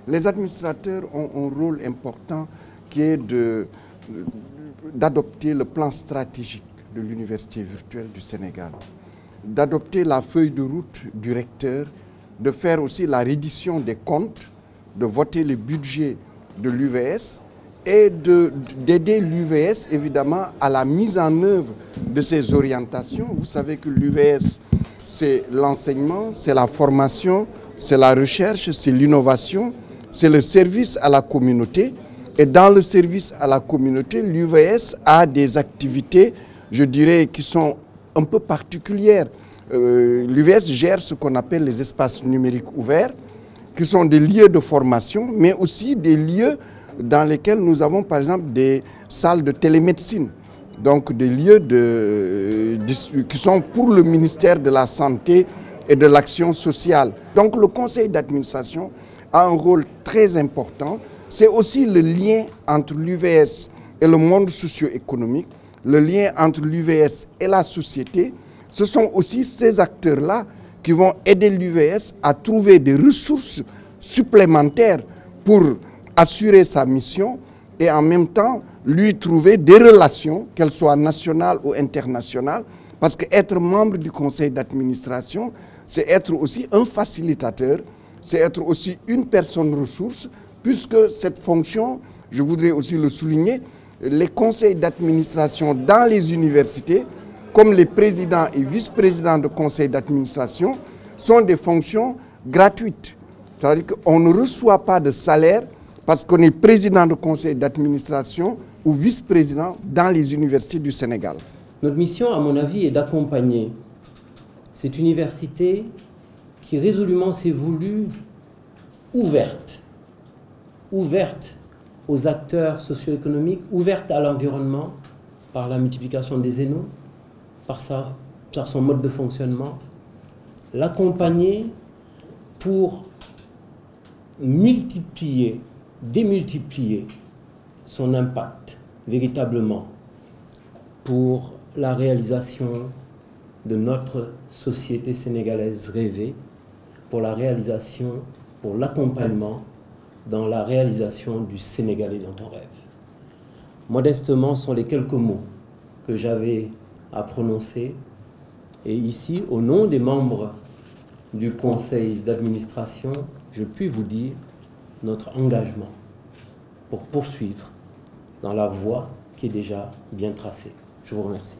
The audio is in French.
Les administrateurs ont un rôle important qui est d'adopter le plan stratégique de l'Université virtuelle du Sénégal, d'adopter la feuille de route du recteur, de faire aussi la reddition des comptes, de voter le budget de l'UVS et d'aider l'UVS évidemment à la mise en œuvre de ses orientations. Vous savez que l'UVS, c'est l'enseignement, c'est la formation, c'est la recherche, c'est l'innovation, c'est le service à la communauté. Et dans le service à la communauté, l'UVS a des activités, je dirais, qui sont un peu particulières. L'UVS gère ce qu'on appelle les espaces numériques ouverts, qui sont des lieux de formation, mais aussi des lieux dans lesquels nous avons par exemple des salles de télémédecine, donc des lieux qui sont pour le ministère de la Santé et de l'Action sociale. Donc le conseil d'administration a un rôle très important. C'est aussi le lien entre l'UVS et le monde socio-économique, le lien entre l'UVS et la société. Ce sont aussi ces acteurs-là qui vont aider l'UVS à trouver des ressources supplémentaires pour assurer sa mission et en même temps lui trouver des relations, qu'elles soient nationales ou internationales, parce qu'être membre du conseil d'administration, c'est être aussi un facilitateur, c'est être aussi une personne ressource, puisque cette fonction, je voudrais aussi le souligner, les conseils d'administration dans les universités, comme les présidents et vice-présidents de conseils d'administration, sont des fonctions gratuites. C'est-à-dire qu'on ne reçoit pas de salaire parce qu'on est président de conseil d'administration ou vice-président dans les universités du Sénégal. Notre mission, à mon avis, est d'accompagner cette université qui résolument s'est voulue ouverte aux acteurs socio-économiques, ouverte à l'environnement par la multiplication des ENO, par son mode de fonctionnement, l'accompagner pour démultiplier son impact véritablement pour la réalisation de notre société sénégalaise rêvée, pour l'accompagnement dans la réalisation du Sénégalais dont on rêve. Modestement, sont les quelques mots que j'avais à prononcer. Et ici, au nom des membres du conseil d'administration, je puis vous dire notre engagement pour poursuivre dans la voie qui est déjà bien tracée. Je vous remercie.